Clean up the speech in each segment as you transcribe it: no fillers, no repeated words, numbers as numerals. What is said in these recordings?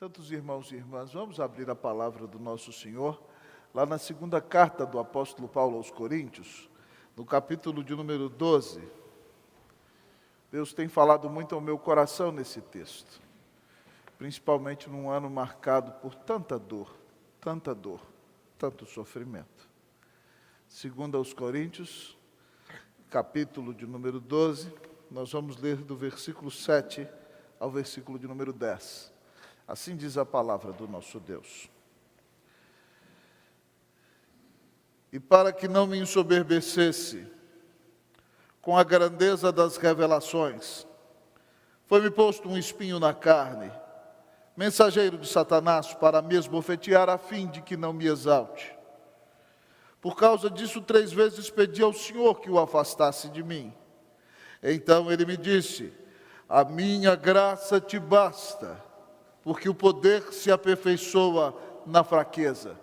Santos irmãos e irmãs, vamos abrir a palavra do nosso Senhor, lá na segunda carta do apóstolo Paulo aos Coríntios, no capítulo de número 12. Deus tem falado muito ao meu coração nesse texto, principalmente num ano marcado por tanta dor, tanto sofrimento. Segundo aos Coríntios, capítulo de número 12, nós vamos ler do versículo 7 ao versículo de número 10. Assim diz a palavra do nosso Deus. E para que não me ensoberbecesse com a grandeza das revelações, foi-me posto um espinho na carne, mensageiro de Satanás, para me esbofetear, a fim de que não me exalte. Por causa disso, 3 vezes pedi ao Senhor que o afastasse de mim. Então ele me disse: a minha graça te basta, porque o poder se aperfeiçoa na fraqueza.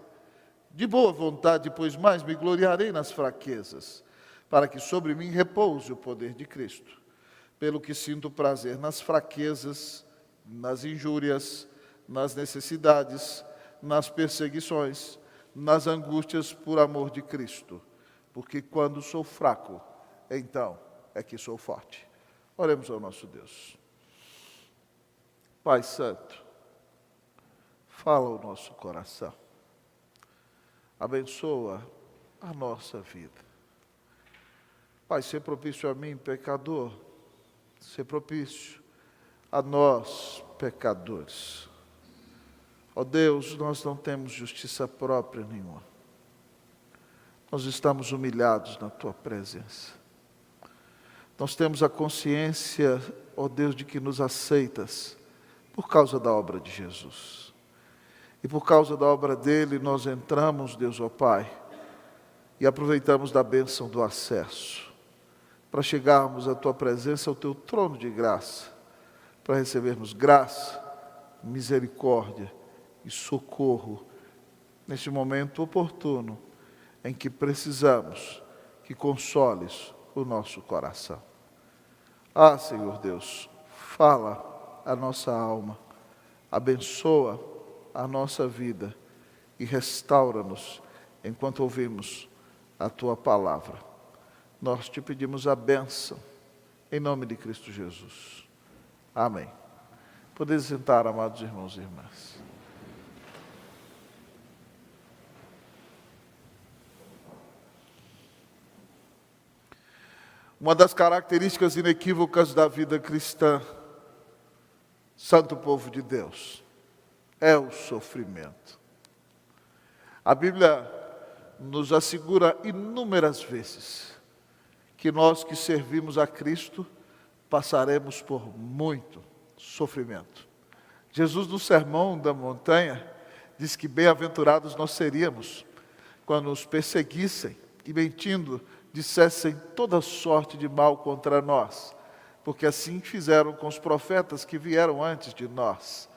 De boa vontade, pois mais me gloriarei nas fraquezas, para que sobre mim repouse o poder de Cristo. Pelo que sinto prazer nas fraquezas, nas injúrias, nas necessidades, nas perseguições, nas angústias por amor de Cristo. Porque quando sou fraco, então é que sou forte. Oremos ao nosso Deus. Pai Santo, fala ao nosso coração. Abençoa a nossa vida. Pai, ser propício a mim, pecador. Ser propício a nós, pecadores. Ó Deus, nós não temos justiça própria nenhuma. Nós estamos humilhados na Tua presença. Nós temos a consciência, ó Deus, de que nos aceitas por causa da obra de Jesus. E por causa da obra dele, nós entramos, Deus, ó Pai, e aproveitamos da bênção do acesso, para chegarmos à Tua presença, ao Teu trono de graça, para recebermos graça, misericórdia e socorro, neste momento oportuno, em que precisamos que consoles o nosso coração. Ah, Senhor Deus, fala a nossa alma, abençoa a nossa vida e restaura-nos enquanto ouvimos a Tua palavra. Nós te pedimos a bênção, em nome de Cristo Jesus. Amém. Podeis sentar, amados irmãos e irmãs. Uma das características inequívocas da vida cristã, santo povo de Deus, é o sofrimento. A Bíblia nos assegura inúmeras vezes que nós que servimos a Cristo passaremos por muito sofrimento. Jesus, no Sermão da Montanha, diz que bem-aventurados nós seríamos quando nos perseguissem e, mentindo, dissessem toda sorte de mal contra nós, porque assim fizeram com os profetas que vieram antes de nós.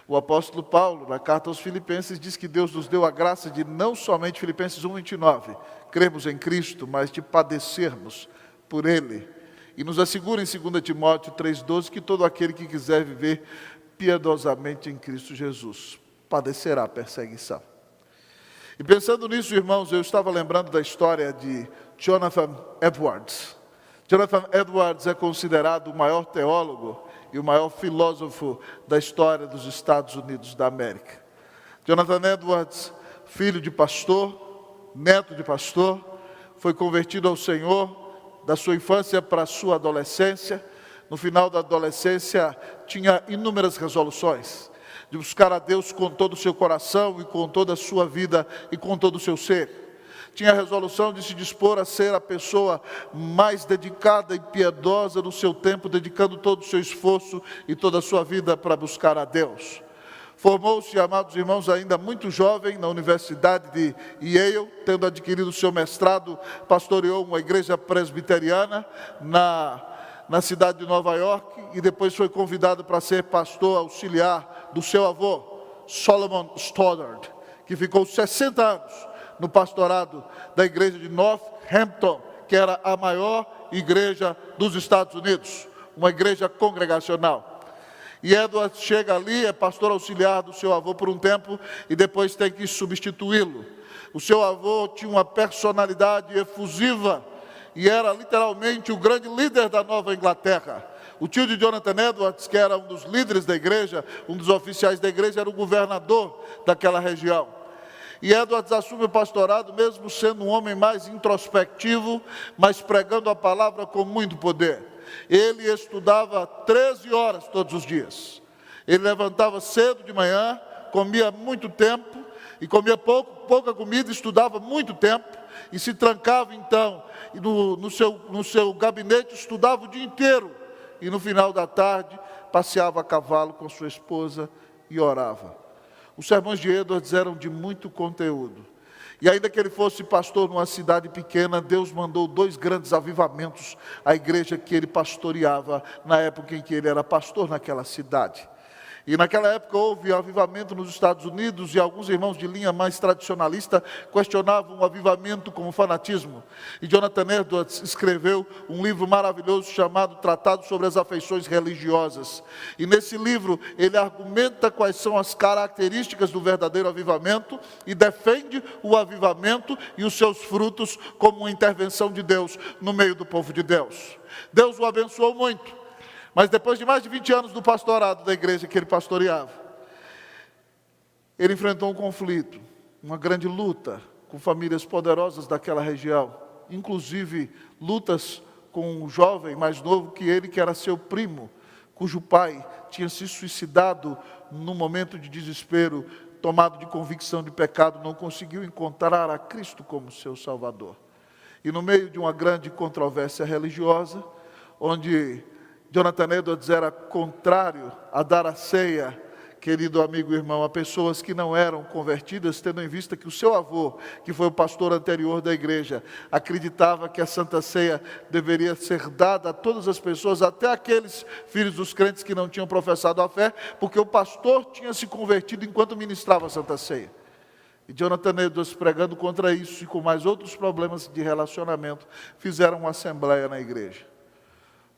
O apóstolo Paulo, na carta aos Filipenses, diz que Deus nos deu a graça de não somente, Filipenses 1:29, cremos em Cristo, mas de padecermos por Ele. E nos assegura em 2 Timóteo 3:12 que todo aquele que quiser viver piedosamente em Cristo Jesus padecerá perseguição. E pensando nisso, irmãos, eu estava lembrando da história de Jonathan Edwards. Jonathan Edwards é considerado o maior teólogo e o maior filósofo da história dos Estados Unidos da América. Jonathan Edwards, filho de pastor, neto de pastor, foi convertido ao Senhor da sua infância para a sua adolescência. No final da adolescência, tinha inúmeras resoluções de buscar a Deus com todo o seu coração e com toda a sua vida e com todo o seu ser. Tinha a resolução de se dispor a ser a pessoa mais dedicada e piedosa no seu tempo, dedicando todo o seu esforço e toda a sua vida para buscar a Deus. Formou-se, amados irmãos, ainda muito jovem, na Universidade de Yale, tendo adquirido o seu mestrado, pastoreou uma igreja presbiteriana na cidade de Nova York, e depois foi convidado para ser pastor auxiliar do seu avô, Solomon Stoddard, que ficou 60 anos no pastorado da igreja de Northampton, que era a maior igreja dos Estados Unidos, uma igreja congregacional. E Edward chega ali, é pastor auxiliar do seu avô por um tempo, e depois tem que substituí-lo. O seu avô tinha uma personalidade efusiva, e era literalmente o grande líder da Nova Inglaterra. O tio de Jonathan Edwards, que era um dos líderes da igreja, um dos oficiais da igreja, era o governador daquela região. E Edwards assume o pastorado, mesmo sendo um homem mais introspectivo, mas pregando a palavra com muito poder. Ele estudava 13 horas todos os dias. Ele levantava cedo de manhã, comia muito tempo, e comia pouca comida, estudava muito tempo, e se trancava então no seu gabinete, estudava o dia inteiro, e no final da tarde passeava a cavalo com sua esposa e orava. Os sermões de Edwards eram de muito conteúdo. E ainda que ele fosse pastor numa cidade pequena, Deus mandou 2 grandes avivamentos à igreja que ele pastoreava na época em que ele era pastor naquela cidade. E naquela época houve avivamento nos Estados Unidos, e alguns irmãos de linha mais tradicionalista questionavam o avivamento como fanatismo. E Jonathan Edwards escreveu um livro maravilhoso chamado Tratado sobre as Afeições Religiosas. E nesse livro ele argumenta quais são as características do verdadeiro avivamento e defende o avivamento e os seus frutos como uma intervenção de Deus no meio do povo de Deus. Deus o abençoou muito. Mas depois de mais de 20 anos do pastorado da igreja que ele pastoreava, ele enfrentou um conflito, uma grande luta com famílias poderosas daquela região, inclusive lutas com um jovem mais novo que ele, que era seu primo, cujo pai tinha se suicidado num momento de desespero, tomado de convicção de pecado, não conseguiu encontrar a Cristo como seu Salvador. E no meio de uma grande controvérsia religiosa, onde Jonathan Edwards era contrário a dar a ceia, querido amigo e irmão, a pessoas que não eram convertidas, tendo em vista que o seu avô, que foi o pastor anterior da igreja, acreditava que a Santa Ceia deveria ser dada a todas as pessoas, até aqueles filhos dos crentes que não tinham professado a fé, porque o pastor tinha se convertido enquanto ministrava a Santa Ceia. E Jonathan Edwards, pregando contra isso e com mais outros problemas de relacionamento, fizeram uma assembleia na igreja,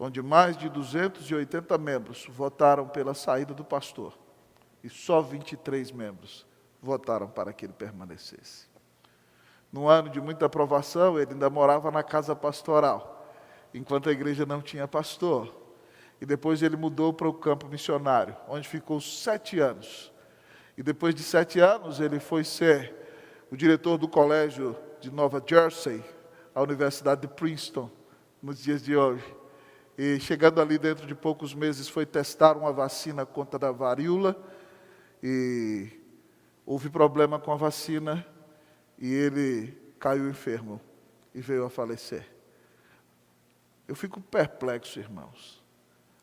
onde mais de 280 membros votaram pela saída do pastor, e só 23 membros votaram para que ele permanecesse. Num ano de muita aprovação, ele ainda morava na casa pastoral, enquanto a igreja não tinha pastor. E depois ele mudou para o campo missionário, onde ficou 7 anos. E depois de 7 anos, ele foi ser o diretor do colégio de Nova Jersey, a Universidade de Princeton, nos dias de hoje. E chegando ali dentro de poucos meses, foi testar uma vacina contra a varíola, e houve problema com a vacina, e ele caiu enfermo e veio a falecer. Eu fico perplexo, irmãos.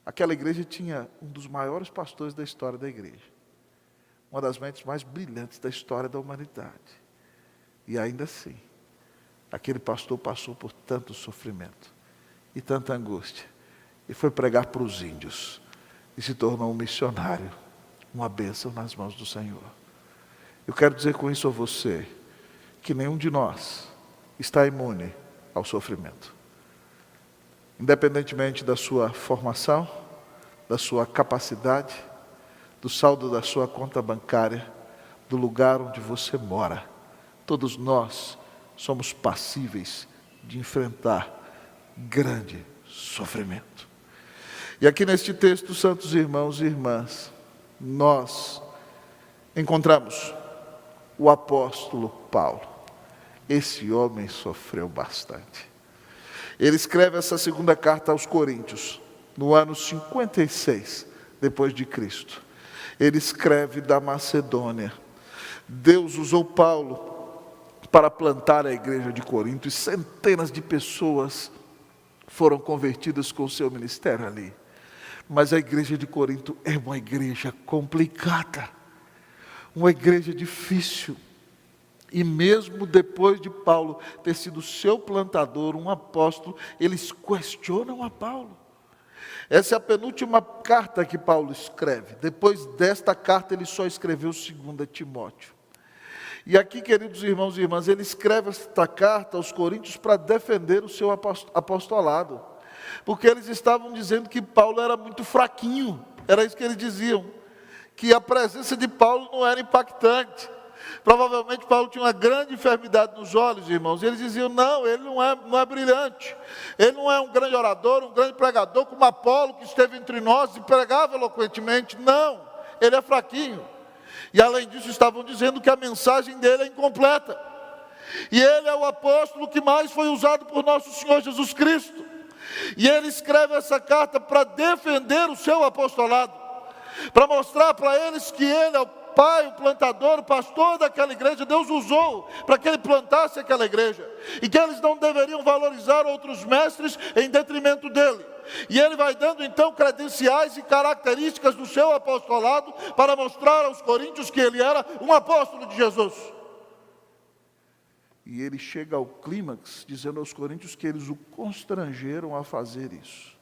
Aquela igreja tinha um dos maiores pastores da história da igreja, uma das mentes mais brilhantes da história da humanidade. E ainda assim, aquele pastor passou por tanto sofrimento e tanta angústia, e foi pregar para os índios, e se tornou um missionário, uma bênção nas mãos do Senhor. Eu quero dizer com isso a você, que nenhum de nós está imune ao sofrimento. Independentemente da sua formação, da sua capacidade, do saldo da sua conta bancária, do lugar onde você mora, todos nós somos passíveis de enfrentar grande sofrimento. E aqui neste texto, santos irmãos e irmãs, nós encontramos o apóstolo Paulo. Esse homem sofreu bastante. Ele escreve essa segunda carta aos Coríntios, no ano 56 depois de Cristo. Ele escreve da Macedônia. Deus usou Paulo para plantar a igreja de Corinto, e centenas de pessoas foram convertidas com o seu ministério ali. Mas a igreja de Corinto é uma igreja complicada, uma igreja difícil. E mesmo depois de Paulo ter sido seu plantador, um apóstolo, eles questionam a Paulo. Essa é a penúltima carta que Paulo escreve. Depois desta carta, ele só escreveu 2 Timóteo. E aqui, queridos irmãos e irmãs, ele escreve esta carta aos Coríntios para defender o seu apostolado. Porque eles estavam dizendo que Paulo era muito fraquinho. Era isso que eles diziam, que a presença de Paulo não era impactante. Provavelmente Paulo tinha uma grande enfermidade nos olhos, irmãos. E eles diziam, não, ele não é brilhante. Ele não é um grande orador, um grande pregador, como Apolo, que esteve entre nós e pregava eloquentemente. Não, ele é fraquinho. E além disso, estavam dizendo que a mensagem dele é incompleta. E ele é o apóstolo que mais foi usado por nosso Senhor Jesus Cristo. E ele escreve essa carta para defender o seu apostolado, para mostrar para eles que ele é o pai, o plantador, o pastor daquela igreja. Deus usou para que ele plantasse aquela igreja, e que eles não deveriam valorizar outros mestres em detrimento dele. E ele vai dando então credenciais e características do seu apostolado para mostrar aos coríntios que ele era um apóstolo de Jesus. E ele chega ao clímax dizendo aos coríntios que eles o constrangeram a fazer isso,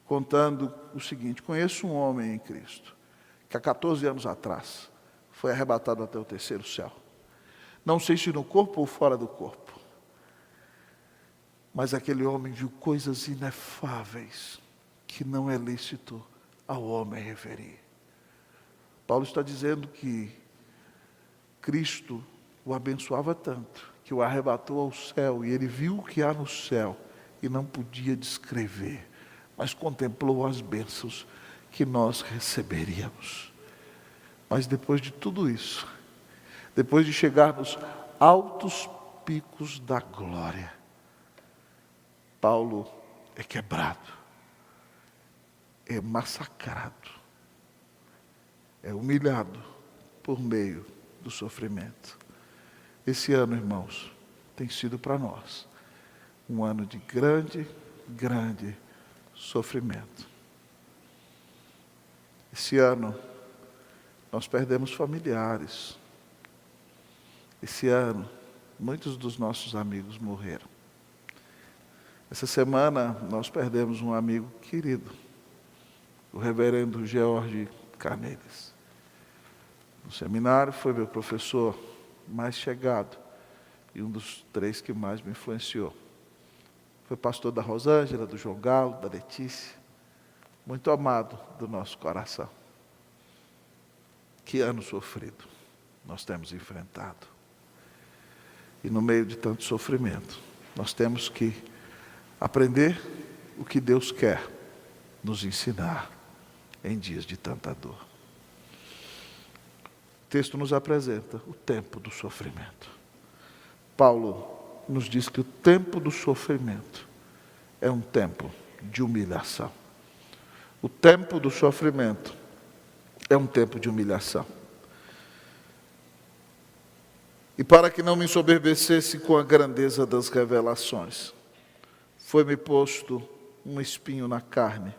contando o seguinte: conheço um homem em Cristo que há 14 anos atrás foi arrebatado até o terceiro céu. Não sei se no corpo ou fora do corpo, mas aquele homem viu coisas inefáveis que não é lícito ao homem referir. Paulo está dizendo que Cristo o abençoava tanto, que o arrebatou ao céu, e ele viu o que há no céu e não podia descrever, mas contemplou as bênçãos que nós receberíamos. Mas depois de tudo isso, depois de chegar nos altos picos da glória, Paulo é quebrado, é massacrado, é humilhado por meio do sofrimento. Esse ano, irmãos, tem sido para nós um ano de grande sofrimento. Esse ano, nós perdemos familiares. Esse ano, muitos dos nossos amigos morreram. Essa semana, nós perdemos um amigo querido, o reverendo George Carneiras. No seminário, foi meu professor mais chegado e um dos 3 que mais me influenciou. Foi pastor da Rosângela, do João Galo, da Letícia, muito amado do nosso coração. Que ano sofrido nós temos enfrentado. E no meio de tanto sofrimento, nós temos que aprender o que Deus quer nos ensinar em dias de tanta dor. O texto nos apresenta o tempo do sofrimento. Paulo nos diz que o tempo do sofrimento é um tempo de humilhação. O tempo do sofrimento é um tempo de humilhação. E para que não me ensoberbecesse com a grandeza das revelações, foi-me posto um espinho na carne,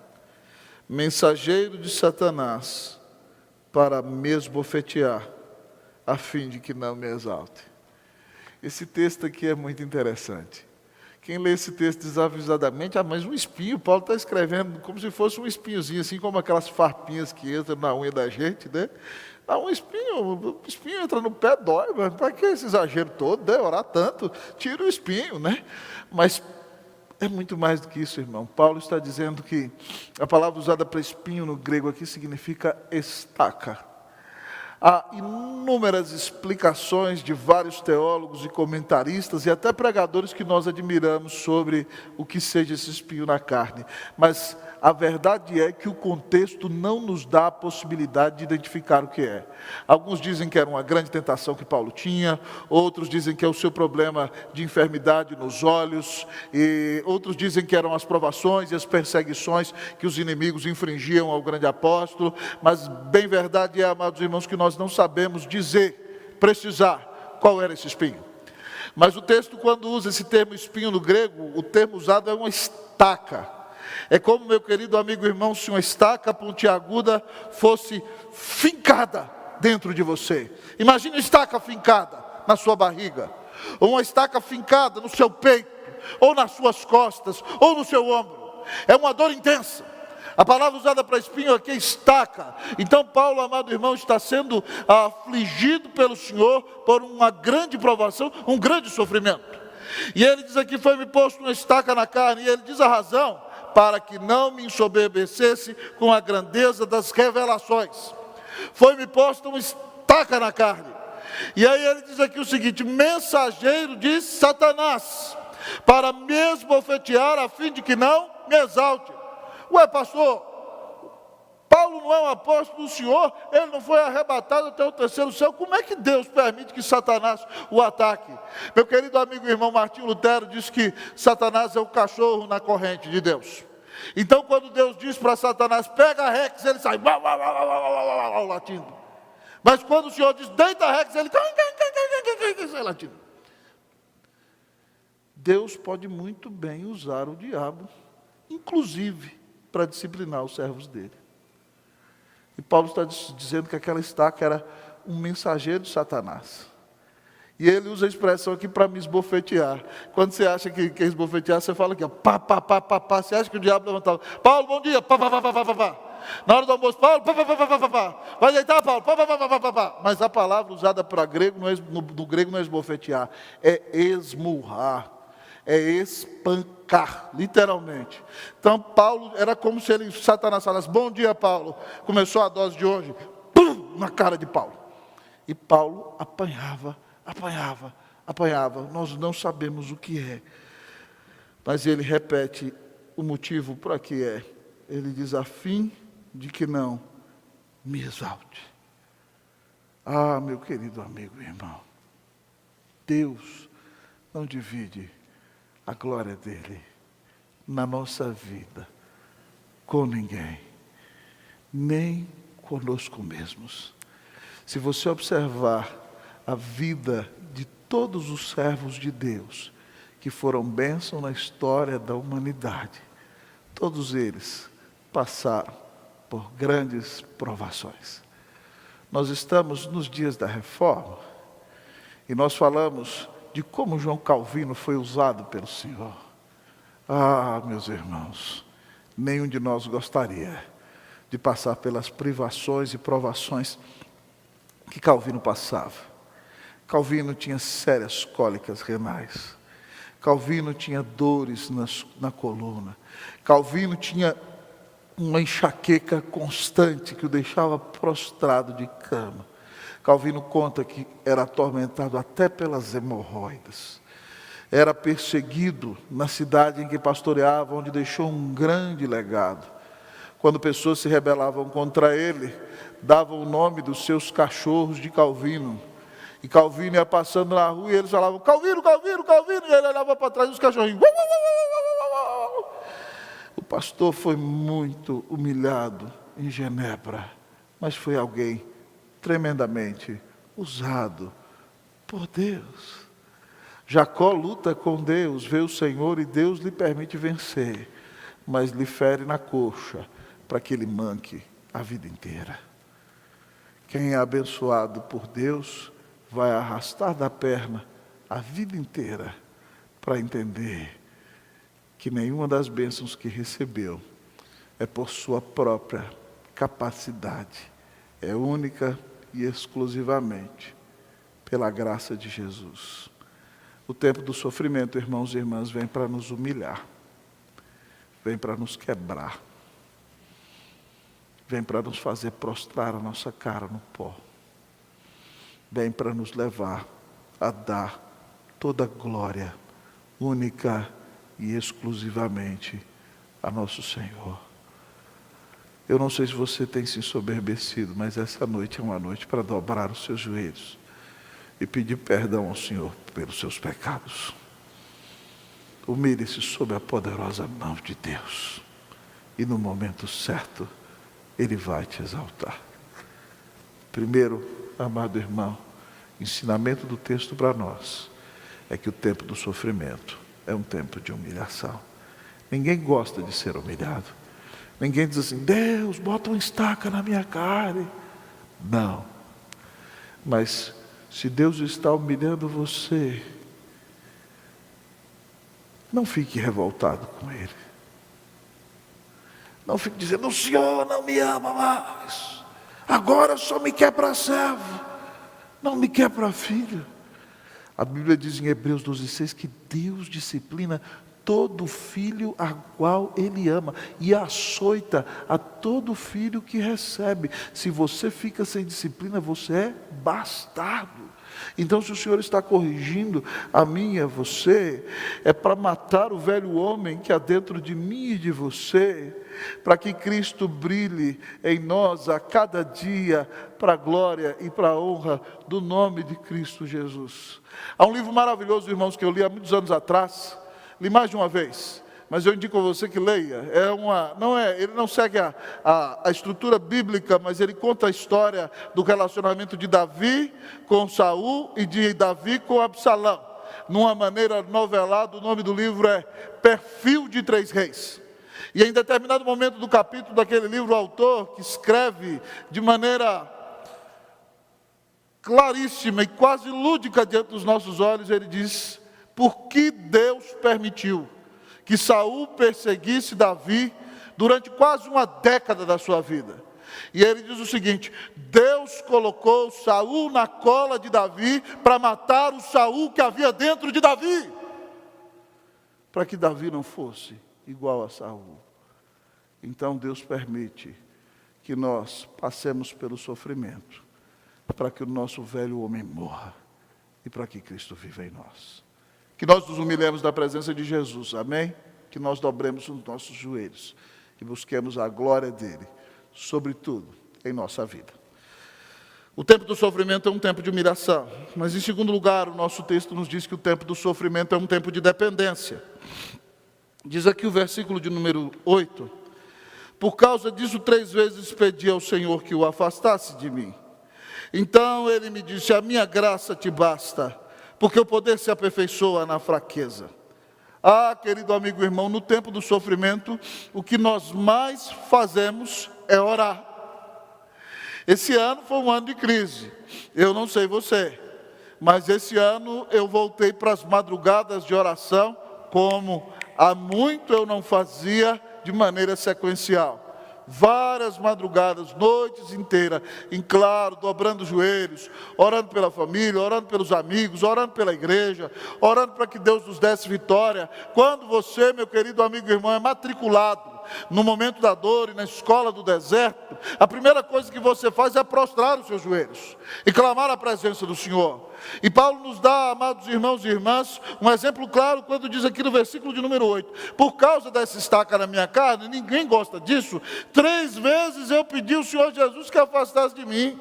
mensageiro de Satanás, para me esbofetear, a fim de que não me exalte. Esse texto aqui é muito interessante. Quem lê esse texto desavisadamente, mas um espinho, Paulo está escrevendo como se fosse um espinhozinho, assim como aquelas farpinhas que entram na unha da gente, né? O espinho entra no pé, dói, mas para que esse exagero todo, né? Orar tanto, tira o espinho, né? Mas é muito mais do que isso, irmão. Paulo está dizendo que a palavra usada para espinho no grego aqui significa estaca. Há inúmeras explicações de vários teólogos e comentaristas e até pregadores que nós admiramos sobre o que seja esse espinho na carne. Mas a verdade é que o contexto não nos dá a possibilidade de identificar o que é. Alguns dizem que era uma grande tentação que Paulo tinha, outros dizem que é o seu problema de enfermidade nos olhos, e outros dizem que eram as provações e as perseguições que os inimigos infringiam ao grande apóstolo. Mas bem verdade é, amados irmãos, que nós não sabemos dizer, precisar qual era esse espinho. Mas o texto, quando usa esse termo espinho no grego, o termo usado é uma estaca. É como, meu querido amigo irmão, se uma estaca pontiaguda fosse fincada dentro de você. Imagine uma estaca fincada na sua barriga, ou uma estaca fincada no seu peito, ou nas suas costas, ou no seu ombro. É uma dor intensa. A palavra usada para espinho aqui é estaca. Então Paulo, amado irmão, está sendo afligido pelo Senhor por uma grande provação, um grande sofrimento. E ele diz aqui, foi-me posto uma estaca na carne, e ele diz a razão para que não me ensoberbecesse com a grandeza das revelações. Foi-me posta uma estaca na carne. E aí ele diz aqui o seguinte: mensageiro de Satanás, para me esbofetear, a fim de que não me exalte. Ué, pastor, Paulo não é um apóstolo do Senhor, ele não foi arrebatado até o terceiro céu, como é que Deus permite que Satanás o ataque? Meu querido amigo e irmão Martinho Lutero diz que Satanás é o cachorro na corrente de Deus. Então quando Deus diz para Satanás, pega a Rex, ele sai latindo. Mas quando o Senhor diz, deita a Rex, ele sai latindo. Deus pode muito bem usar o diabo, inclusive para disciplinar os servos dele. E Paulo está dizendo que aquela estaca era um mensageiro de Satanás. E ele usa a expressão aqui para me esbofetear. Quando você acha que quer esbofetear, você fala aqui, ó, pá, pá, pá, pá, pá. Você acha que o diabo levantava? Paulo, bom dia, pá, pá, pá, pá, pá, pá. Na hora do almoço, Paulo, pá, pá, pá, pá, pá, pá. Vai deitar, Paulo, pá, pá, pá, pá, pá, pá. Mas a palavra usada para grego, no grego não é esbofetear, é esmurrar. É espancar, literalmente. Então Paulo, era como se ele, Satanás falasse, bom dia Paulo, começou a dose de hoje, pum, na cara de Paulo. E Paulo apanhava, nós não sabemos o que é. Mas ele repete o motivo para que é. Ele diz, a fim de que não me exalte. Ah, meu querido amigo e irmão, Deus não divide a glória dele na nossa vida com ninguém, nem conosco mesmos. Se você observar a vida de todos os servos de Deus que foram bênção na história da humanidade, todos eles passaram por grandes provações. Nós estamos nos dias da Reforma e nós falamos de como João Calvino foi usado pelo Senhor. Ah, meus irmãos, nenhum de nós gostaria de passar pelas privações e provações que Calvino passava. Calvino tinha sérias cólicas renais. Calvino tinha dores na coluna. Calvino tinha uma enxaqueca constante que o deixava prostrado de cama. Calvino conta que era atormentado até pelas hemorroidas. Era perseguido na cidade em que pastoreava, onde deixou um grande legado. Quando pessoas se rebelavam contra ele, davam o nome dos seus cachorros de Calvino. E Calvino ia passando na rua e eles falavam, Calvino, Calvino, Calvino. E ele olhava para trás dos cachorrinhos. O pastor foi muito humilhado em Genebra, mas foi alguém tremendamente usado por Deus. Jacó luta com Deus, vê o Senhor e Deus lhe permite vencer, mas lhe fere na coxa para que ele manque a vida inteira. Quem é abençoado por Deus vai arrastar da perna a vida inteira para entender que nenhuma das bênçãos que recebeu é por sua própria capacidade, é única e exclusivamente pela graça de Jesus. O tempo do sofrimento, irmãos e irmãs, vem para nos humilhar, vem para nos quebrar, vem para nos fazer prostrar a nossa cara no pó, vem para nos levar a dar toda a glória, única e exclusivamente a nosso Senhor. Eu não sei se você tem se ensoberbecido, mas essa noite é uma noite para dobrar os seus joelhos e pedir perdão ao Senhor pelos seus pecados. Humilhe-se sob a poderosa mão de Deus e no momento certo Ele vai te exaltar. Primeiro, amado irmão, ensinamento do texto para nós é que o tempo do sofrimento é um tempo de humilhação. Ninguém gosta de ser humilhado. Ninguém diz assim, Deus, bota uma estaca na minha carne. Não. Mas se Deus está humilhando você, não fique revoltado com Ele. Não fique dizendo, o Senhor não me ama mais. Agora só me quer para servo. Não me quer para filho. A Bíblia diz em Hebreus 12:6 que Deus disciplina todo filho a qual ele ama, e açoita a todo filho que recebe. Se você fica sem disciplina, você é bastardo. Então, se o Senhor está corrigindo a mim e a você, é para matar o velho homem que há dentro de mim e de você, para que Cristo brilhe em nós a cada dia, para a glória e para a honra do nome de Cristo Jesus. Há um livro maravilhoso, irmãos, que eu li há muitos anos atrás, li mais de uma vez, mas eu indico a você que leia. Ele não segue a estrutura bíblica, mas ele conta a história do relacionamento de Davi com Saul e de Davi com Absalão. Numa maneira novelada, o nome do livro é Perfil de Três Reis. E em determinado momento do capítulo daquele livro, o autor, que escreve de maneira claríssima e quase lúdica diante dos nossos olhos, ele diz: por que Deus permitiu que Saul perseguisse Davi durante quase uma década da sua vida? E ele diz o seguinte: Deus colocou Saul na cola de Davi para matar o Saul que havia dentro de Davi, para que Davi não fosse igual a Saul. Então Deus permite que nós passemos pelo sofrimento, para que o nosso velho homem morra e para que Cristo viva em nós. Que nós nos humilhemos na presença de Jesus, amém? Que nós dobremos os nossos joelhos e busquemos a glória dele, sobretudo em nossa vida. O tempo do sofrimento é um tempo de humilhação, mas em segundo lugar, o nosso texto nos diz que o tempo do sofrimento é um tempo de dependência. Diz aqui o versículo de número 8: por causa disso 3 vezes pedi ao Senhor que o afastasse de mim. Então ele me disse: a minha graça te basta, porque o poder se aperfeiçoa na fraqueza. Ah, querido amigo e irmão, no tempo do sofrimento, o que nós mais fazemos é orar. Esse ano foi um ano de crise. Eu não sei você, mas esse ano eu voltei para as madrugadas de oração, como há muito eu não fazia de maneira sequencial. Várias madrugadas, noites inteiras, em claro, dobrando os joelhos, orando pela família, orando pelos amigos, orando pela igreja, orando para que Deus nos desse vitória. Quando você, meu querido amigo e irmão, é matriculado no momento da dor e na escola do deserto, a primeira coisa que você faz é prostrar os seus joelhos e clamar a presença do Senhor. E Paulo nos dá, amados irmãos e irmãs, um exemplo claro quando diz aqui no versículo de número 8: por causa dessa estaca na minha carne, ninguém gosta disso, 3 vezes eu pedi ao Senhor Jesus que afastasse de mim.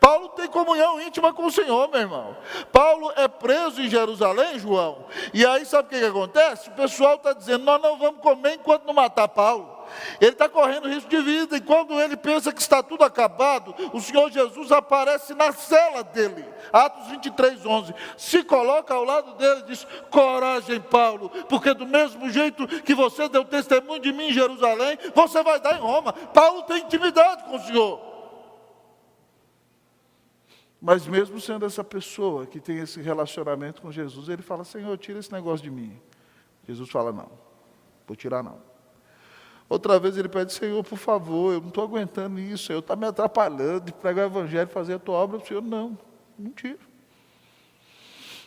Paulo tem comunhão íntima com o Senhor, meu irmão. Paulo é preso em Jerusalém, João, e aí sabe o que acontece? O pessoal está dizendo: nós não vamos comer enquanto não matar Paulo. Ele está correndo risco de vida, e quando ele pensa que está tudo acabado, o Senhor Jesus aparece na cela dele. Atos 23:11, se coloca ao lado dele e diz: coragem, Paulo, porque do mesmo jeito que você deu testemunho de mim em Jerusalém, você vai dar em Roma. Paulo tem intimidade com o Senhor. Mas mesmo sendo essa pessoa que tem esse relacionamento com Jesus, ele fala: Senhor, tira esse negócio de mim. Jesus fala: não, vou tirar não. Outra vez ele pede: Senhor, por favor, eu não estou aguentando isso, Senhor, está me atrapalhando de pregar o evangelho, fazer a tua obra. O Senhor: não tira.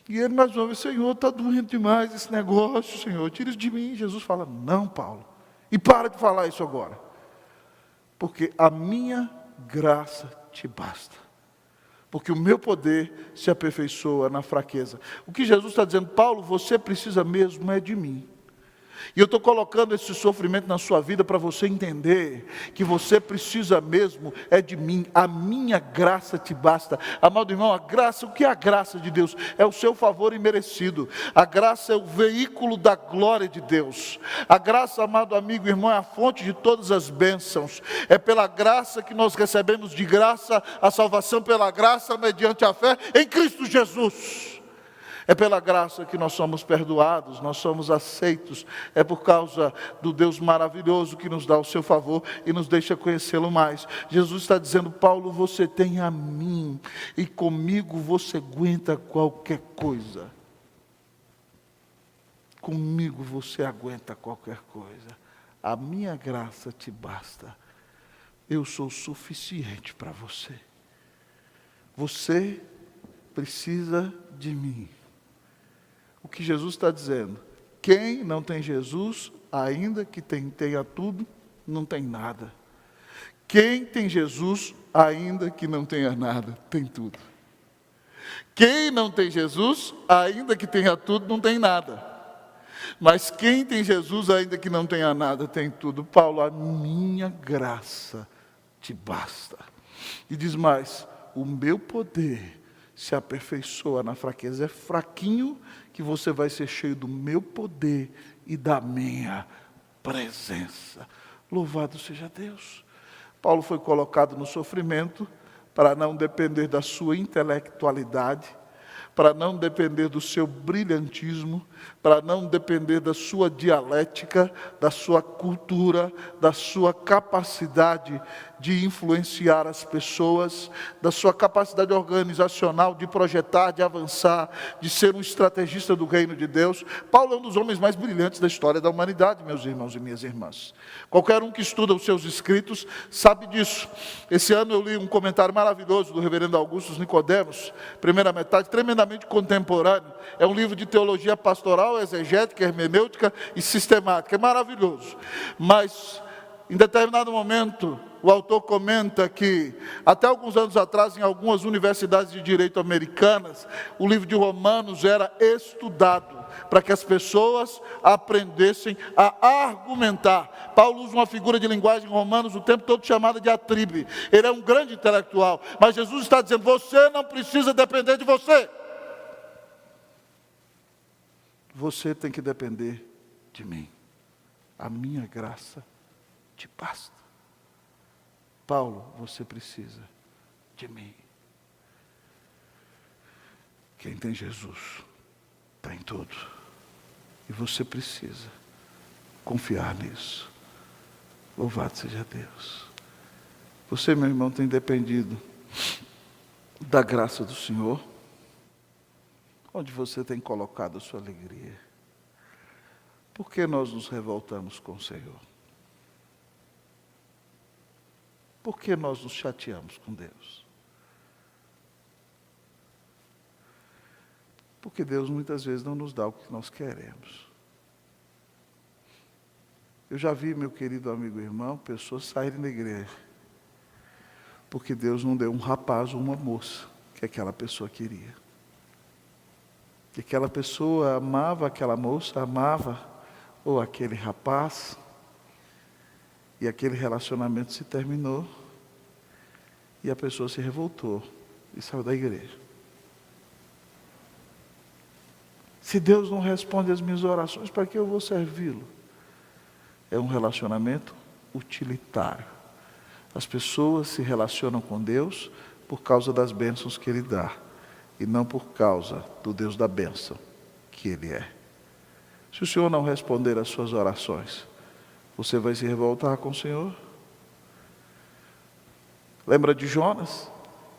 E ele mais uma vez: Senhor, está doendo demais esse negócio, Senhor, tira isso de mim. Jesus fala: não, Paulo, e para de falar isso agora, porque a minha graça te basta. Porque o meu poder se aperfeiçoa na fraqueza. O que Jesus está dizendo: Paulo, você precisa mesmo é de mim. E eu estou colocando esse sofrimento na sua vida para você entender que você precisa mesmo é de mim. A minha graça te basta. Amado irmão, a graça, o que é a graça de Deus? É o seu favor imerecido. A graça é o veículo da glória de Deus. A graça, amado amigo e irmão, é a fonte de todas as bênçãos. É pela graça que nós recebemos de graça a salvação, pela graça mediante a fé em Cristo Jesus. É pela graça que nós somos perdoados, nós somos aceitos. É por causa do Deus maravilhoso que nos dá o seu favor e nos deixa conhecê-lo mais. Jesus está dizendo: Paulo, você tem a mim, e comigo você aguenta qualquer coisa. Comigo você aguenta qualquer coisa. A minha graça te basta. Eu sou suficiente para você. Você precisa de mim. O que Jesus está dizendo Quem não tem Jesus, ainda que tenha tudo, não tem nada. Quem tem Jesus, ainda que não tenha nada, tem tudo. Quem não tem Jesus, ainda que tenha tudo, não tem nada. Mas quem tem Jesus, ainda que não tenha nada, tem tudo. Paulo, a minha graça te basta. E diz mais, o meu poder se aperfeiçoa na fraqueza. É fraquinho que você vai ser cheio do meu poder e da minha presença. Louvado seja Deus. Paulo foi colocado no sofrimento para não depender da sua intelectualidade, para não depender do seu brilhantismo, para não depender da sua dialética, da sua cultura, da sua capacidade de influenciar as pessoas, da sua capacidade organizacional de projetar, de avançar, de ser um estrategista do reino de Deus. Paulo é um dos homens mais brilhantes da história da humanidade, meus irmãos e minhas irmãs. Qualquer um que estuda os seus escritos sabe disso. Esse ano eu li um comentário maravilhoso do reverendo Augusto Nicodemos, primeira metade, tremendamente contemporâneo. É um livro de teologia pastoral, exegética, hermenêutica e sistemática. É maravilhoso. Mas, em determinado momento, o autor comenta que, até alguns anos atrás, em algumas universidades de direito americanas, o livro de Romanos era estudado para que as pessoas aprendessem a argumentar. Paulo usa uma figura de linguagem em Romanos o tempo todo chamada de atribe. Ele é um grande intelectual, mas Jesus está dizendo, você não precisa depender de você. Você tem que depender de mim. A minha graça te basta. Paulo, você precisa de mim. Quem tem Jesus, tem tudo. E você precisa confiar nisso. Louvado seja Deus. Você, meu irmão, tem dependido da graça do Senhor? Onde você tem colocado a sua alegria? Por que nós nos revoltamos com o Senhor? Por que nós nos chateamos com Deus? Porque Deus muitas vezes não nos dá o que nós queremos. Eu já vi, meu querido amigo e irmão, pessoas saírem da igreja, porque Deus não deu um rapaz ou uma moça que aquela pessoa queria. Que aquela pessoa amava aquela moça, amava ou aquele rapaz, e aquele relacionamento se terminou, e a pessoa se revoltou e saiu da igreja. Se Deus não responde às minhas orações, para que eu vou servi-lo? É um relacionamento utilitário. As pessoas se relacionam com Deus por causa das bênçãos que Ele dá, e não por causa do Deus da bênção que Ele é. Se o Senhor não responder às suas orações, você vai se revoltar com o Senhor? Lembra de Jonas?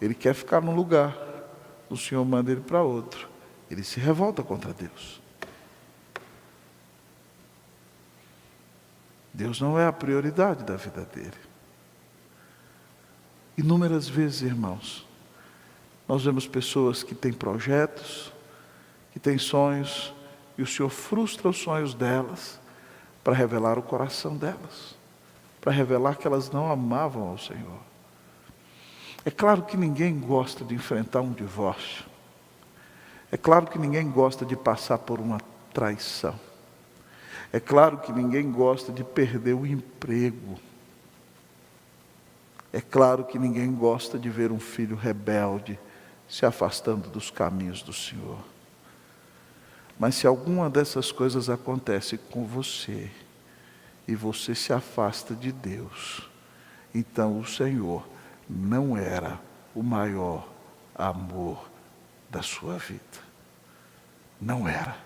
Ele quer ficar num lugar, o Senhor manda ele para outro. Ele se revolta contra Deus. Deus não é a prioridade da vida dele. Inúmeras vezes, irmãos, nós vemos pessoas que têm projetos, que têm sonhos, e o Senhor frustra os sonhos delas, para revelar o coração delas, para revelar que elas não amavam ao Senhor. É claro que ninguém gosta de enfrentar um divórcio. É claro que ninguém gosta de passar por uma traição. É claro que ninguém gosta de perder o emprego. É claro que ninguém gosta de ver um filho rebelde se afastando dos caminhos do Senhor. Mas se alguma dessas coisas acontece com você, e você se afasta de Deus, então o Senhor não era o maior amor da sua vida. Não era.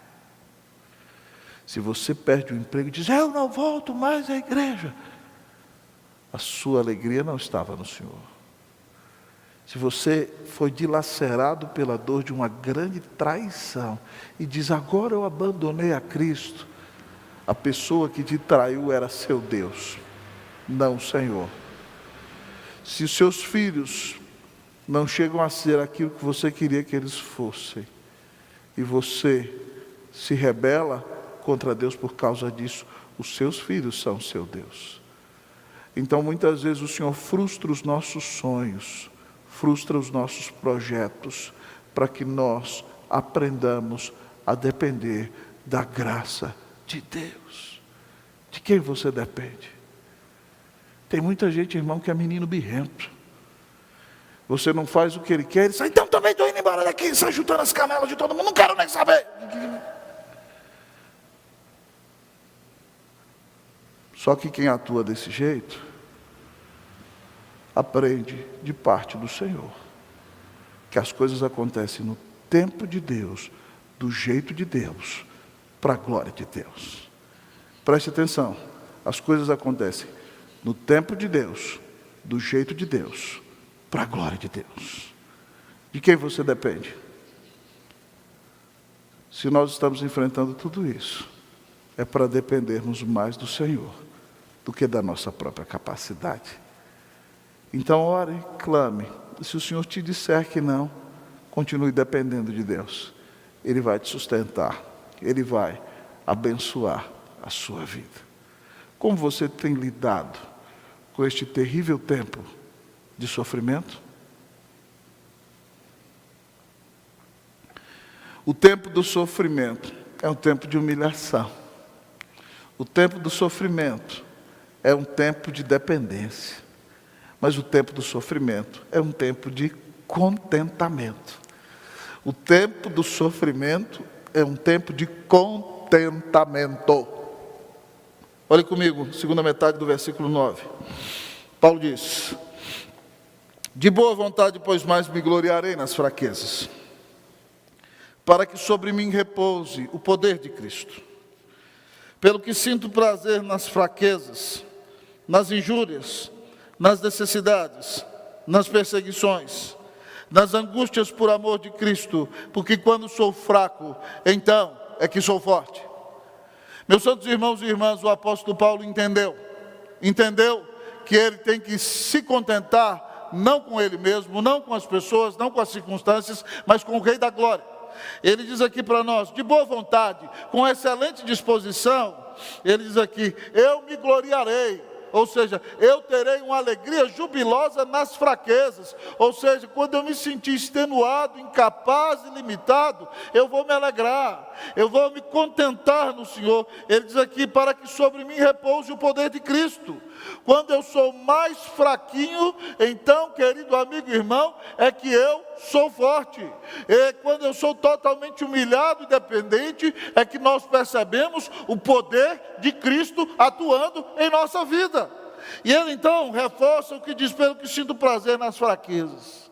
Se você perde o emprego e diz, eu não volto mais à igreja, a sua alegria não estava no Senhor. Se você foi dilacerado pela dor de uma grande traição e diz, agora eu abandonei a Cristo, a pessoa que te traiu era seu Deus, não o Senhor. Se os seus filhos não chegam a ser aquilo que você queria que eles fossem, e você se rebela contra Deus por causa disso. Os seus filhos são seu Deus. Então, muitas vezes, o Senhor frustra os nossos sonhos, frustra os nossos projetos, para que nós aprendamos a depender da graça de Deus. De quem você depende? Tem muita gente, irmão, que é menino birrento. Você não faz o que ele quer, ele diz, então também estou indo embora daqui, sai juntando as canelas de todo mundo, não quero nem saber. Só que quem atua desse jeito, aprende de parte do Senhor, que as coisas acontecem no tempo de Deus, do jeito de Deus, para a glória de Deus. Preste atenção, as coisas acontecem no tempo de Deus, do jeito de Deus, para a glória de Deus. De quem você depende? Se nós estamos enfrentando tudo isso, é para dependermos mais do Senhor do que da nossa própria capacidade. Então ore, clame. Se o Senhor te disser que não, continue dependendo de Deus. Ele vai te sustentar, Ele vai abençoar a sua vida. Como você tem lidado com este terrível tempo de sofrimento? O tempo do sofrimento é um tempo de humilhação. O tempo do sofrimento é um tempo de dependência. Mas o tempo do sofrimento é um tempo de contentamento. O tempo do sofrimento é um tempo de contentamento. Olhe comigo, segunda metade do versículo 9. Paulo diz: de boa vontade, pois mais me gloriarei nas fraquezas, para que sobre mim repouse o poder de Cristo. Pelo que sinto prazer nas fraquezas, nas injúrias, nas necessidades, nas perseguições, nas angústias por amor de Cristo, porque quando sou fraco, então é que sou forte. Meus santos irmãos e irmãs, o apóstolo Paulo entendeu que ele tem que se contentar, não com ele mesmo, não com as pessoas, não com as circunstâncias, mas com o Rei da Glória. Ele diz aqui para nós, de boa vontade, com excelente disposição, ele diz aqui, eu me gloriarei. Ou seja, eu terei uma alegria jubilosa nas fraquezas. Ou seja, quando eu me sentir extenuado, incapaz e limitado, eu vou me alegrar, eu vou me contentar no Senhor. Ele diz aqui, para que sobre mim repouse o poder de Cristo. Quando eu sou mais fraquinho, então, querido amigo e irmão, é que eu sou forte. E quando eu sou totalmente humilhado e dependente, é que nós percebemos o poder de Cristo atuando em nossa vida. E ele então reforça o que diz, pelo que sinto prazer nas fraquezas.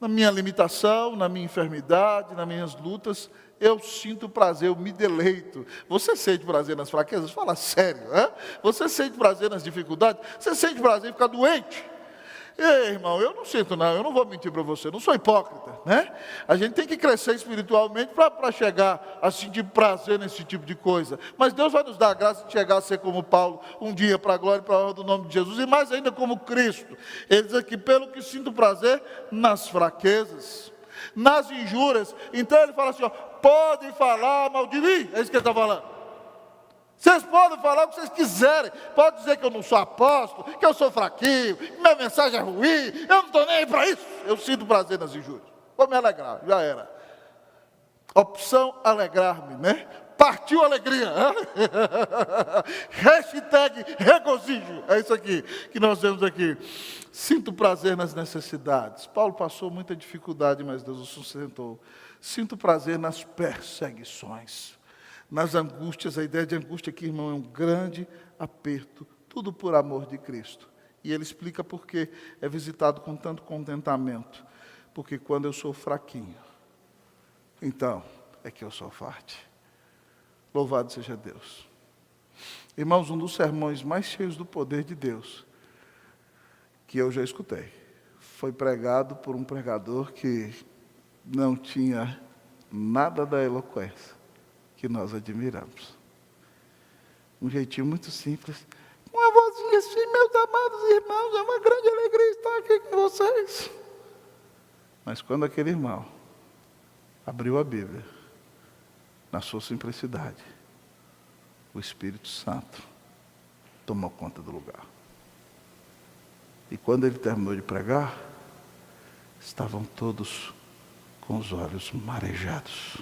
Na minha limitação, na minha enfermidade, nas minhas lutas, eu sinto prazer, eu me deleito. Você sente prazer nas fraquezas? Fala sério, é? Você sente prazer nas dificuldades? Você sente prazer em ficar doente? Ei, irmão, eu não sinto não, eu não vou mentir para você, não sou hipócrita, né? A gente tem que crescer espiritualmente para chegar a sentir prazer nesse tipo de coisa. Mas Deus vai nos dar a graça de chegar a ser como Paulo, um dia para a glória e para a honra do nome de Jesus, e mais ainda como Cristo. Ele diz aqui, pelo que sinto prazer nas fraquezas, nas injúrias. Então ele fala assim, ó, podem falar mal de mim, é isso que ele está falando. Vocês podem falar o que vocês quiserem, pode dizer que eu não sou apóstolo, que eu sou fraquinho, que minha mensagem é ruim, eu não estou nem aí para isso. Eu sinto prazer nas injúrias, vou me alegrar, já era. Opção alegrar-me, né? Partiu alegria, hashtag regozijo, é isso aqui que nós vemos aqui. Sinto prazer nas necessidades. Paulo passou muita dificuldade, mas Deus o sustentou. Sinto prazer nas perseguições, nas angústias. A ideia de angústia aqui, irmão, é um grande aperto, tudo por amor de Cristo. E ele explica por que é visitado com tanto contentamento. Porque quando eu sou fraquinho, então é que eu sou forte. Louvado seja Deus. Irmãos, um dos sermões mais cheios do poder de Deus que eu já escutei foi pregado por um pregador que não tinha nada da eloquência que nós admiramos. Um jeitinho muito simples, uma vozinha assim, meus amados irmãos, é uma grande alegria estar aqui com vocês. Mas quando aquele irmão abriu a Bíblia na sua simplicidade, o Espírito Santo tomou conta do lugar. E quando ele terminou de pregar, estavam todos com os olhos marejados,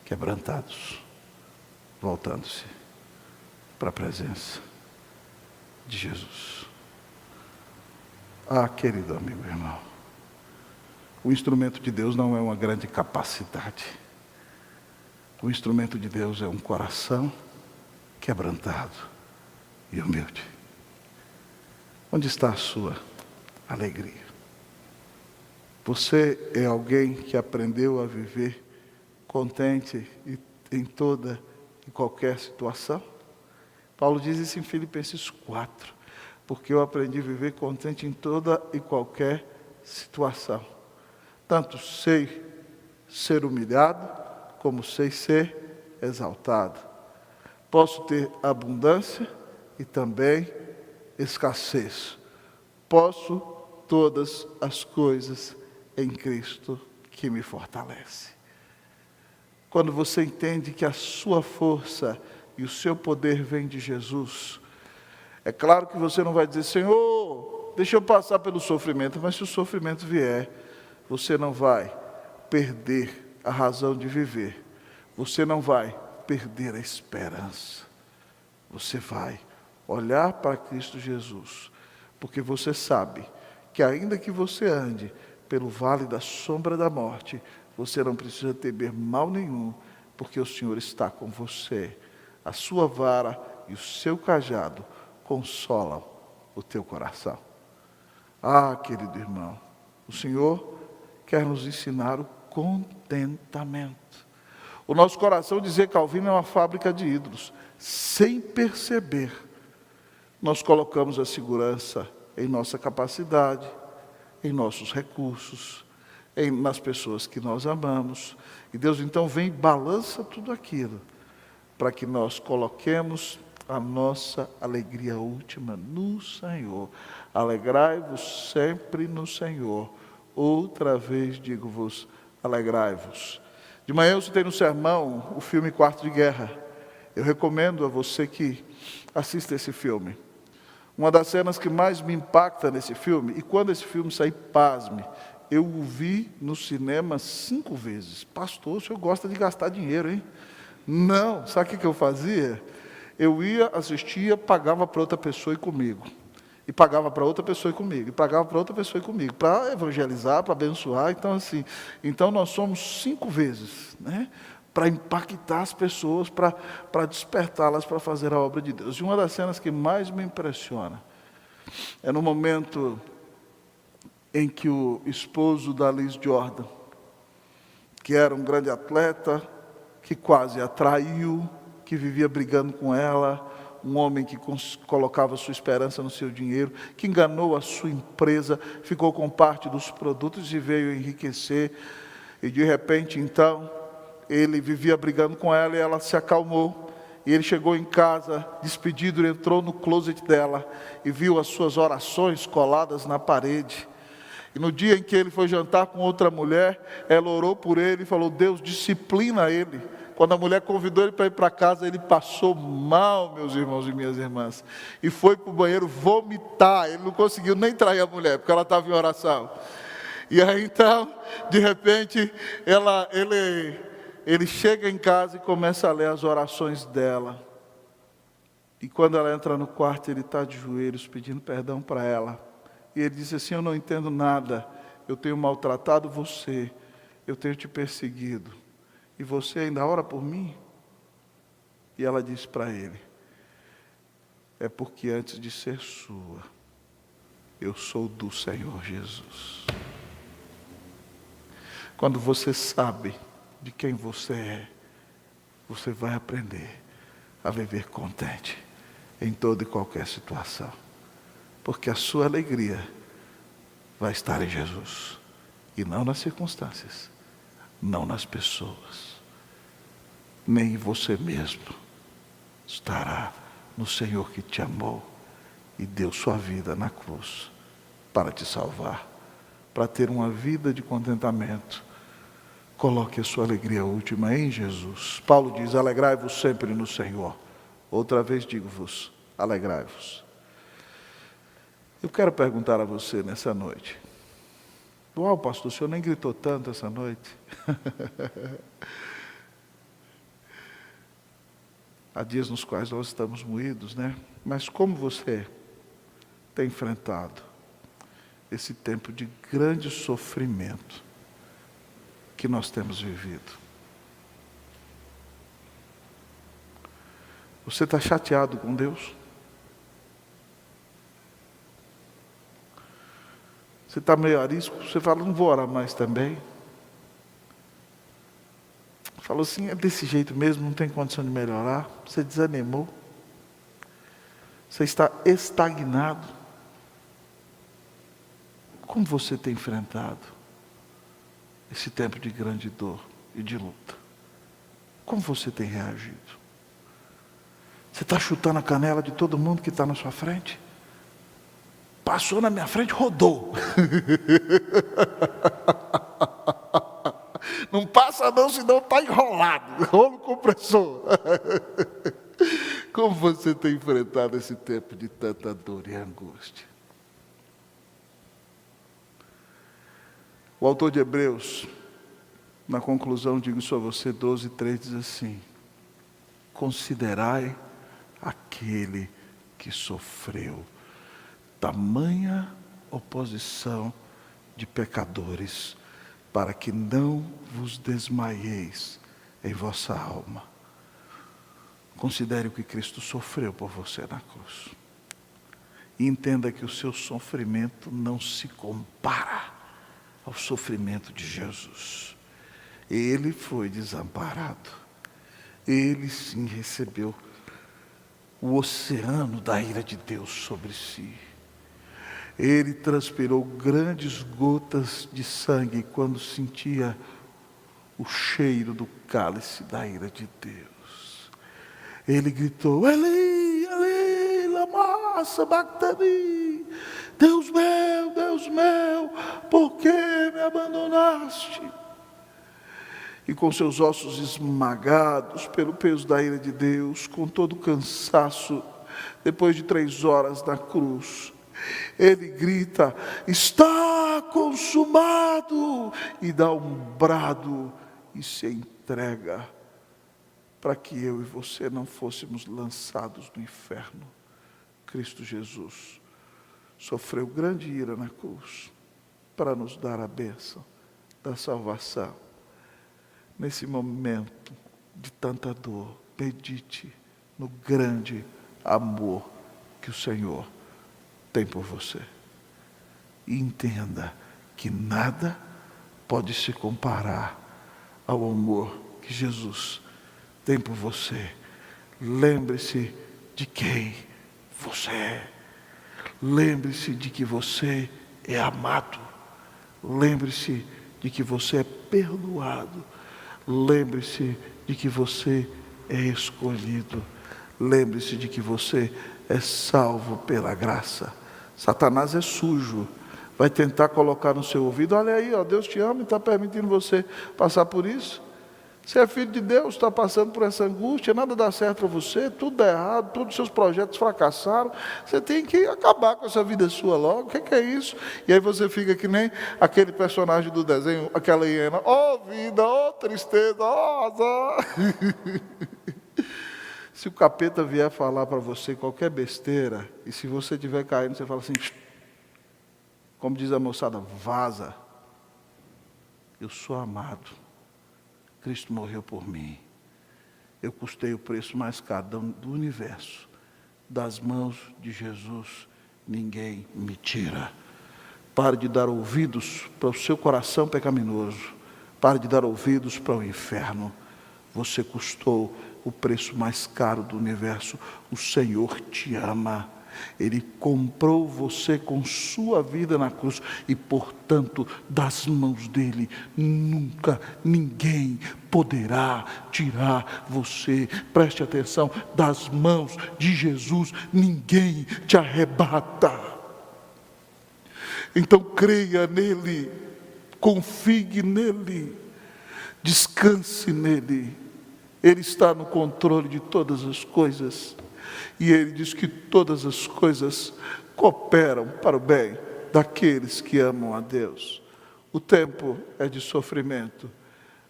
quebrantados, voltando-se para a presença de Jesus. Ah, querido amigo e irmão, o instrumento de Deus não é uma grande capacidade. O instrumento de Deus é um coração quebrantado e humilde. Onde está a sua alegria? Você é alguém que aprendeu a viver contente em toda e qualquer situação? Paulo diz isso em Filipenses 4, porque eu aprendi a viver contente em toda e qualquer situação. Tanto sei ser humilhado, como sei ser exaltado. Posso ter abundância e também escassez. Posso todas as coisas em Cristo que me fortalece. Quando você entende que a sua força e o seu poder vem de Jesus, é claro que você não vai dizer, Senhor, deixa eu passar pelo sofrimento, mas se o sofrimento vier, você não vai perder a razão de viver, você não vai perder a esperança, você vai olhar para Cristo Jesus, porque você sabe que ainda que você ande pelo vale da sombra da morte, você não precisa temer mal nenhum, porque o Senhor está com você. A sua vara e o seu cajado consolam o teu coração. Ah, querido irmão, o Senhor quer nos ensinar o contentamento. O nosso coração, dizia Calvino, é uma fábrica de ídolos. Sem perceber, nós colocamos a segurança em nossa capacidade, em nossos recursos, nas pessoas que nós amamos. E Deus então vem e balança tudo aquilo, para que nós coloquemos a nossa alegria última no Senhor. Alegrai-vos sempre no Senhor. Outra vez digo-vos, alegrai-vos. De manhã eu citei no sermão o filme Quarto de Guerra. Eu recomendo a você que assista esse filme. Uma das cenas que mais me impacta nesse filme, e quando esse filme sair, pasme, eu o vi no cinema 5 vezes. Pastor, o senhor gosta de gastar dinheiro, hein? Não, sabe o que eu fazia? Eu ia, assistia, pagava para outra pessoa ir comigo. E pagava para outra pessoa ir comigo. E pagava para outra pessoa ir comigo. Para evangelizar, para abençoar. Então, assim, nós somos 5 vezes, né? Para impactar as pessoas, para despertá-las para fazer a obra de Deus. E uma das cenas que mais me impressiona é no momento em que o esposo da Liz Jordan, que era um grande atleta, que quase a traiu, que vivia brigando com ela, um homem que colocava sua esperança no seu dinheiro, que enganou a sua empresa, ficou com parte dos produtos e veio enriquecer, e de repente então, ele vivia brigando com ela e ela se acalmou, e ele chegou em casa, despedido, ele entrou no closet dela, e viu as suas orações coladas na parede, e no dia em que ele foi jantar com outra mulher, ela orou por ele e falou, Deus, disciplina ele. Quando a mulher convidou ele para ir para casa, ele passou mal, meus irmãos e minhas irmãs. E foi para o banheiro vomitar. Ele não conseguiu nem trair a mulher, porque ela estava em oração. E aí então, de repente, ele chega em casa e começa a ler as orações dela. E quando ela entra no quarto, ele está de joelhos pedindo perdão para ela. E ele disse assim, eu não entendo nada. Eu tenho maltratado você. Eu tenho te perseguido. E você ainda ora por mim? E ela disse para ele, é porque antes de ser sua, eu sou do Senhor Jesus. Quando você sabe de quem você é, você vai aprender a viver contente em toda e qualquer situação. Porque a sua alegria vai estar em Jesus, e não nas circunstâncias. Não nas pessoas, nem em você mesmo. Estará no Senhor que te amou e deu sua vida na cruz para te salvar, para ter uma vida de contentamento, Coloque a sua alegria última em Jesus. Paulo diz: alegrai-vos sempre no Senhor. Outra vez digo-vos, alegrai-vos. Eu quero perguntar a você nessa noite. Uau, pastor, o senhor nem gritou tanto essa noite. Há dias nos quais nós estamos moídos, né? Mas como você tem enfrentado esse tempo de grande sofrimento que nós temos vivido? Você está chateado com Deus? Você está meio arisco? Você fala, não vou orar mais também? Falou assim, é desse jeito mesmo, não tem condição de melhorar? Você desanimou? Você está estagnado? Como você tem enfrentado esse tempo de grande dor e de luta? Como você tem reagido? Você está chutando a canela de todo mundo que está na sua frente? Passou na minha frente, rodou. Não passa não, senão está enrolado. Rolo compressor. Como você tem enfrentado esse tempo de tanta dor e angústia? O autor de Hebreus, na conclusão, digo isso a você, 12:3, diz assim: considerai aquele que sofreu tamanha oposição de pecadores, para que não vos desmaieis em vossa alma. Considere o que Cristo sofreu por você na cruz. E entenda que o seu sofrimento não se compara ao sofrimento de Jesus. Ele foi desamparado. Ele sim recebeu o oceano da ira de Deus sobre si. Ele transpirou grandes gotas de sangue quando sentia o cheiro do cálice da ira de Deus. Ele gritou: Eli, Eli, lama sabachthani. Deus meu, por que me abandonaste? E com seus ossos esmagados pelo peso da ira de Deus, com todo o cansaço, depois de 3 horas na cruz, ele grita: está consumado, e dá um brado e se entrega para que eu e você não fôssemos lançados no inferno. Cristo Jesus sofreu grande ira na cruz para nos dar a bênção da salvação. Nesse momento de tanta dor, medite no grande amor que o Senhor tem por você. E entenda que nada pode se comparar ao amor que Jesus tem por você. Lembre-se de quem você é. Lembre-se de que você é amado. Lembre-se de que você é perdoado. Lembre-se de que você é escolhido. Lembre-se de que você é salvo pela graça. Satanás é sujo, vai tentar colocar no seu ouvido: olha aí, ó, Deus te ama e está permitindo você passar por isso. Você é filho de Deus, está passando por essa angústia, nada dá certo para você, tudo dá errado, todos os seus projetos fracassaram, você tem que acabar com essa vida sua logo, o que é isso? E aí você fica que nem aquele personagem do desenho, aquela hiena: ó vida, ó tristeza, ó azar. Se o capeta vier falar para você qualquer besteira, e se você estiver caindo, você fala assim, como diz a moçada, vaza. Eu sou amado. Cristo morreu por mim. Eu custei o preço mais caro do universo. Das mãos de Jesus, ninguém me tira. Pare de dar ouvidos para o seu coração pecaminoso. Pare de dar ouvidos para o inferno. Você custou o preço mais caro do universo. O Senhor te ama. Ele comprou você com sua vida na cruz. E, portanto, das mãos dele, nunca ninguém poderá tirar você. Preste atenção, das mãos de Jesus, ninguém te arrebata. Então, creia nele, confie nele. Descanse nele. Ele está no controle de todas as coisas. E ele diz que todas as coisas cooperam para o bem daqueles que amam a Deus. O tempo é de sofrimento,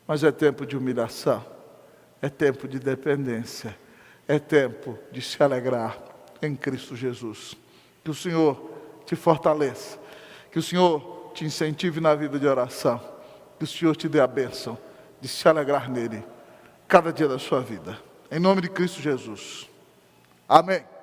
mas é tempo de humilhação, é tempo de dependência, é tempo de se alegrar em Cristo Jesus. Que o Senhor te fortaleça, que o Senhor te incentive na vida de oração, que o Senhor te dê a bênção de se alegrar nele cada dia da sua vida. Em nome de Cristo Jesus. Amém.